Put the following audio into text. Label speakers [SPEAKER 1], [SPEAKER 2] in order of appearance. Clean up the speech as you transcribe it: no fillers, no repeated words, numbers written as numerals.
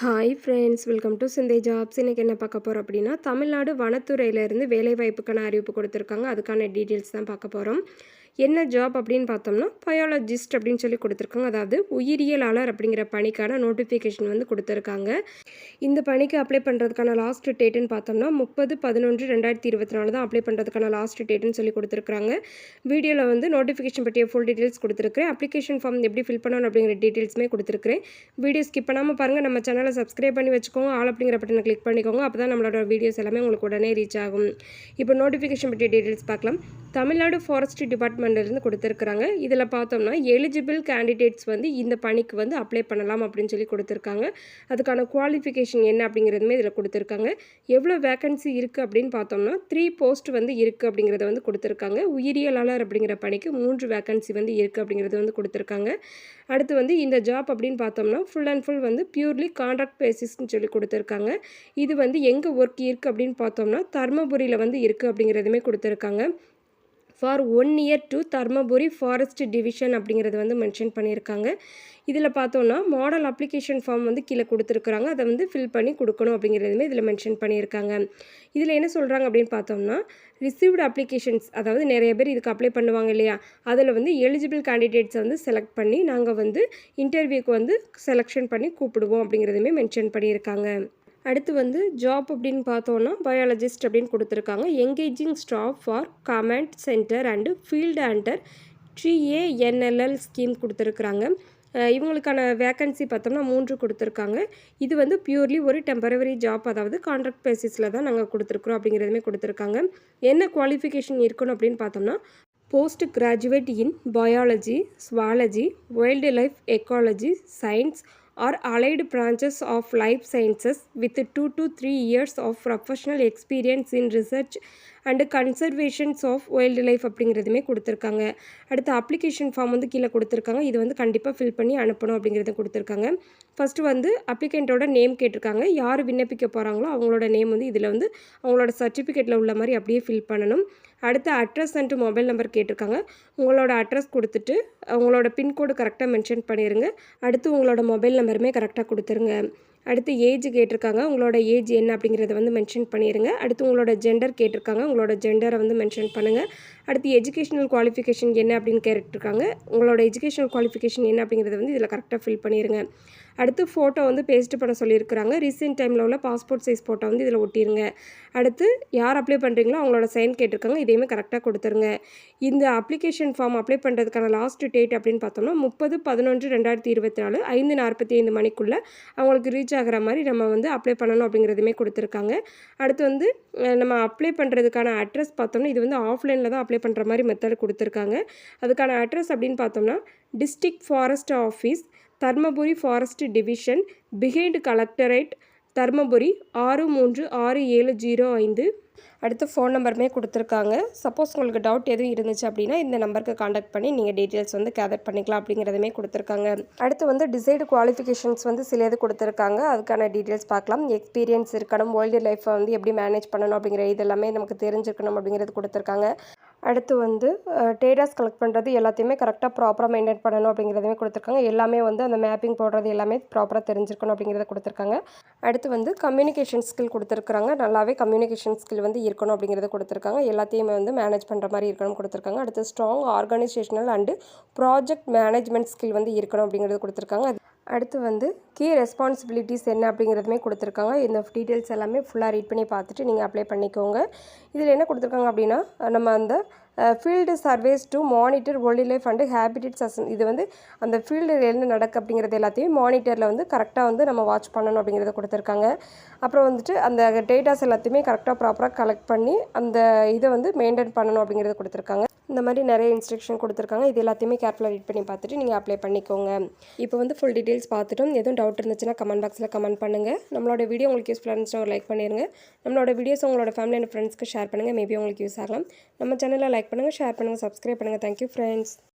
[SPEAKER 1] Hi friends, welcome to சிந்தை jobs. இன்றைக்கி என்ன பார்க்க போகிறோம் அப்படின்னா, தமிழ்நாடு வனத்துறையிலேருந்து வேலைவாய்ப்புக்கான அறிவிப்பு கொடுத்துருக்காங்க. அதுக்கான டீட்டெயில்ஸ் தான் பார்க்க போகிறோம். என்ன ஜாப் அப்படின்னு பார்த்தோம்னா, பயாலஜிஸ்ட் அப்படின்னு சொல்லி கொடுத்துருக்காங்க. அதாவது உயிரியலாளர் அப்படிங்கிற பணிக்கான நோட்டிஃபிகேஷன் வந்து கொடுத்துருக்காங்க. இந்த பணிக்கு அப்ளை பண்ணுறதுக்கான லாஸ்ட் டேட்டுன்னு பார்த்தோம்னா 30/11/2024 தான் அப்ளை பண்ணுறதுக்கான லாஸ்ட் டேட்டுன்னு சொல்லி கொடுத்துருக்காங்க. வீடியோவில் வந்து நோட்டிஃபிகேஷன் பற்றிய ஃபுல் டீட்டெயில்ஸ் கொடுத்துருக்கேன். அப்ளிகேஷன் ஃபார்ம் எப்படி ஃபில் பண்ணணும் அப்படிங்கிற டீட்டெயில்ஸுமே கொடுத்துருக்கேன். வீடியோ ஸ்கிப் பண்ணாமல் பாருங்கள். நம்ம சேனலை சப்ஸ்கிரைப் பண்ணி வச்சுக்கோங்க. ஆல் அப்படிங்கிற பட்டனை கிளிக் பண்ணிக்கோங்க. அப்போ தான் நம்மளோட வீடியோஸ் எல்லாமே உங்களுக்கு உடனே ரீச் ஆகும். இப்போ நோட்டிஃபிகேஷன் பற்றிய டீட்டெயில்ஸ் பார்க்கலாம். தமிழ்நாடு ஃபாரஸ்ட் டிபார்ட்மெண்ட்லேருந்து கொடுத்துருக்குறாங்க. இதில் பார்த்தோம்னா எலிஜிபிள் கேண்டிடேட்ஸ் வந்து இந்த பணிக்கு வந்து அப்ளை பண்ணலாம் அப்படின்னு சொல்லி கொடுத்துருக்காங்க. அதுக்கான குவாலிஃபிகேஷன் என்ன அப்படிங்கிறதுமே இதில் கொடுத்துருக்காங்க. எவ்வளோ வேக்கன்சி இருக்குது அப்படின்னு பார்த்தோம்னா 3 போஸ்ட் வந்து இருக்குது அப்படிங்கிறத வந்து கொடுத்துருக்காங்க. உயிரியலாளர் அப்படிங்கிற பணிக்கு 3 வேக்கன்சி வந்து இருக்குது அப்படிங்கிறது வந்து கொடுத்துருக்காங்க. அடுத்து வந்து இந்த ஜாப் அப்படின்னு பார்த்தோம்னா ஃபுல் அண்ட் ஃபுல் வந்து பியூர்லி கான்ட்ராக்ட் பேசிஸ்ன்னு சொல்லி கொடுத்துருக்காங்க. இது வந்து எங்கே ஒர்க் இருக்குது அப்படின்னு பார்த்தோம்னா தர்மபுரியில் வந்து இருக்குது அப்படிங்கிறதுமே கொடுத்துருக்காங்க. For 1 year to Dharmapuri forest division அப்படிங்கிறது வந்து மென்ஷன் பண்ணியிருக்காங்க. இதில் பார்த்தோன்னா மாடல் அப்ளிகேஷன் ஃபார்ம் வந்து கீழே கொடுத்துருக்குறாங்க. அதை வந்து ஃபில் பண்ணி கொடுக்கணும் அப்படிங்கிறதுமே இதில் மென்ஷன் பண்ணியிருக்காங்க. இதில் என்ன சொல்கிறாங்க அப்படின்னு பார்த்தோம்னா ரிசீவ்டு அப்ளிகேஷன்ஸ், அதாவது நிறைய பேர் இதுக்கு அப்ளை பண்ணுவாங்க இல்லையா, அதில் வந்து எலிஜிபிள் கேண்டிடேட்ஸை வந்து செலக்ட் பண்ணி நாங்கள் வந்து இன்டர்வியூக்கு வந்து செலெக்ஷன் பண்ணி கூப்பிடுவோம் அப்படிங்கிறதுமே மென்ஷன் பண்ணியிருக்காங்க. அடுத்து வந்து ஜாப் அப்படின்னு பார்த்தோன்னா பயாலஜிஸ்ட் அப்படின்னு கொடுத்துருக்காங்க. Engaging staff for command centre and field under TANLL scheme கொடுத்துருக்குறாங்க. இவங்களுக்கான வேக்கன்சி பார்த்தோம்னா 3 கொடுத்துருக்காங்க. இது வந்து பியூர்லி ஒரு டெம்பரவரி ஜாப், அதாவது கான்ட்ராக்ட் பேசிஸில் தான் நாங்கள் கொடுத்துருக்குறோம் அப்படிங்கிறதுமே கொடுத்துருக்காங்க. என்ன குவாலிஃபிகேஷன் இருக்கணும் அப்படின்னு பார்த்தோம்னா post graduate in biology, zoology, wild life ecology, science or allied branches of life sciences with 2 to 3 years of professional experience in research and conservations of wildlife அப்படிங்கிறதுமே கொடுத்துருக்காங்க. அடுத்து அப்ளிகேஷன் ஃபார்ம் வந்து கீழே கொடுத்துருக்காங்க. இது வந்து கண்டிப்பாக ஃபில் பண்ணி அனுப்பணும் அப்படிங்கிறத கொடுத்துருக்காங்க. ஃபஸ்ட்டு வந்து அப்ளிகண்ட்டோட நேம் கேட்டிருக்காங்க. யார் விண்ணப்பிக்க போகிறாங்களோ அவங்களோட நேம் வந்து இதில் வந்து அவங்களோட சர்டிஃபிகேட்டில் உள்ள மாதிரி அப்படியே ஃபில் பண்ணணும். அடுத்து அட்ரஸ் அண்ட் மொபைல் நம்பர் கேட்டிருக்காங்க. உங்களோட அட்ரஸ் கொடுத்துட்டு உங்களோட பின்கோடு கரெக்டாக மென்ஷன் பண்ணிடுங்க. அடுத்து உங்களோட மொபைல் நம்பருமே கரெக்டாக கொடுத்துருங்க. அடுத்து ஏஜ் கேட்டிருக்காங்க. உங்களோட ஏஜ் என்ன அப்படிங்கிறத வந்து மென்ஷன் பண்ணிடுங்க. அடுத்து உங்களோட ஜெண்டர் கேட்டிருக்காங்க. உங்களோட ஜெண்டரை வந்து மென்ஷன் பண்ணுங்கள். அடுத்து எஜுகேஷனல் குவாலிஃபிகேஷன் என்ன அப்படின்னு கேட்டிருக்காங்க. உங்களோட எஜுகேஷனல் குவாலிஃபிகேஷன் என்ன அப்படிங்கிறத வந்து இதில் கரெக்டாக ஃபில் பண்ணிடுங்க. அடுத்து ஃபோட்டோ வந்து பேஸ்ட் பண்ண சொல்லியிருக்கிறாங்க. ரீசெண்ட் டைமில் உள்ள பாஸ்போர்ட் சைஸ் ஃபோட்டோ வந்து இதில் ஒட்டிடுங்க. அடுத்து யார் அப்ளை பண்ணுறீங்களோ அவங்களோட சைன் கேட்டிருக்காங்க. இதையுமே கரெக்டாக கொடுத்துருங்க. இந்த அப்ளிகேஷன் ஃபார்ம் அப்ளை பண்ணுறதுக்கான லாஸ்ட் டேட் அப்படின்னு பார்த்தோம்னா 30/11/2024 5:45 மணிக்குள்ளே அவங்களுக்கு ரீச் ஆகிற மாதிரி நம்ம வந்து அப்ளை பண்ணணும் அப்படிங்கிறதுமே கொடுத்துருக்காங்க. அடுத்து வந்து நம்ம அப்ளை பண்ணுறதுக்கான அட்ரஸ் பார்த்தோம்னா இது வந்து ஆஃப்லைனில் தான் அப்ளை பண்ணுற மாதிரி மெத்தட் கொடுத்துருக்காங்க. அதுக்கான அட்ரஸ் அப்படின்னு பார்த்தோம்னா district forest office, Dharmapuri forest division, behind collectorate, Dharmapuri 636705. அடுத்து ஃபோன் நம்பருமே கொடுத்துருக்காங்க. சப்போஸ் உங்களுக்கு டவுட் எதுவும் இருந்துச்சு அப்படின்னா இந்த நம்பருக்கு காண்டாக்ட் பண்ணி நீங்கள் டீட்டெயில்ஸ் வந்து கேதர் பண்ணிக்கலாம் அப்படிங்கிறதுமே கொடுத்துருக்காங்க. அடுத்து வந்து டிசைடு குவாலிஃபிகேஷன்ஸ் வந்து சில இது கொடுத்துருக்காங்க. அதுக்கான டீட்டெயில்ஸ் பார்க்கலாம். எக்ஸ்பீரியன்ஸ் இருக்கணும், வைல்டு லைஃப்பை வந்து எப்படி மேனேஜ் பண்ணணும் அப்படிங்கிற இதெல்லாமே நமக்கு தெரிஞ்சிருக்கணும் அப்படிங்கிறது கொடுத்துருக்காங்க. அடுத்து வந்து டேட்டாஸ் கலெக்ட் பண்ணுறது எல்லாத்தையுமே கரெக்டாக ப்ராப்பராக மெயின்டைன் பண்ணணும் அப்படிங்கிறதுமே கொடுத்துருக்காங்க. எல்லாமே வந்து அந்த மேப்பிங் போடுறது எல்லாமே ப்ராப்பராக தெரிஞ்சிருக்கணும் அப்படிங்கிறத கொடுத்துருக்காங்க. அடுத்து வந்து கம்யூனிகேஷன் ஸ்கில் கொடுத்துருக்காங்க. நல்லாவே கம்யூனிகேஷன் ஸ்கில் வந்து இருக்கணும் அப்படிங்கிறத கொடுத்துருக்காங்க. எல்லாத்தையுமே வந்து மேனேஜ் பண்ணுற மாதிரி இருக்கணும் கொடுத்துருக்காங்க. அடுத்து strong organisational and project management skill வந்து இருக்கணும் அப்படிங்கிறது கொடுத்துருக்காங்க. அடுத்து வந்து கீ ரெஸ்பான்சிபிலிட்டிஸ் என்ன அப்படிங்கிறதுமே கொடுத்துருக்காங்க. இந்த டீட்டெயில்ஸ் எல்லாமே ஃபுல்லாக ரீட் பண்ணி பார்த்துட்டு நீங்கள் அப்ளை பண்ணிக்கோங்க. இதில் என்ன கொடுத்துருக்காங்க அப்படின்னா நம்ம அந்த field services to monitor wild life and habitats இது வந்து அந்த ஃபீல்டில் என்ன நடக்கு அப்படிங்கிறது எல்லாத்தையும் மானிட்டரில் வந்து கரெக்டாக வந்து நம்ம வாட்ச் பண்ணணும் அப்படிங்கிறத கொடுத்துருக்காங்க. அப்புறம் வந்துட்டு அந்த டேட்டாஸ் எல்லாத்தையுமே கரெக்டாக ப்ராப்பராக கலெக்ட் பண்ணி அந்த இதை வந்து மெயின்டைன் பண்ணணும் அப்படிங்கிறத கொடுத்துருக்காங்க. இந்த மாதிரி நிறைய இன்ஸ்ட்ரக்ஷன் கொடுத்துருக்காங்க. இது எல்லாத்தையுமே கேர்ஃபுல்லாக ரீட் பண்ணி பார்த்துட்டு நீங்கள் அப்ளை பண்ணிக்கோங்க. இப்போ வந்து ஃபுல் டீட்டெயில்ஸ் பார்த்துட்டோம். எதுவும் டவுட் இருந்துச்சுன்னா கமெண்ட் பாக்ஸில் கமெண்ட் பண்ணுங்கள். நம்மளோட வீடியோ உங்களுக்கு யூஸ்ஃபுல்லாக இருந்துச்சுன்னா ஒரு லைக் பண்ணிடுங்க. நம்மளோட வீடியோஸ் உங்களோட ஃபேமிலி அண்ட் ஃப்ரெண்ட்ஸ்க்கு ஷேர் பண்ணுங்கள். மேபி உங்களுக்கு யூஸ் ஆகலாம். நம்ம சேனலில் லைக் பண்ணுங்கள், ஷேர் பண்ணுங்கள், சப்ஸ்கிரைப் பண்ணுங்கள். Thank you friends.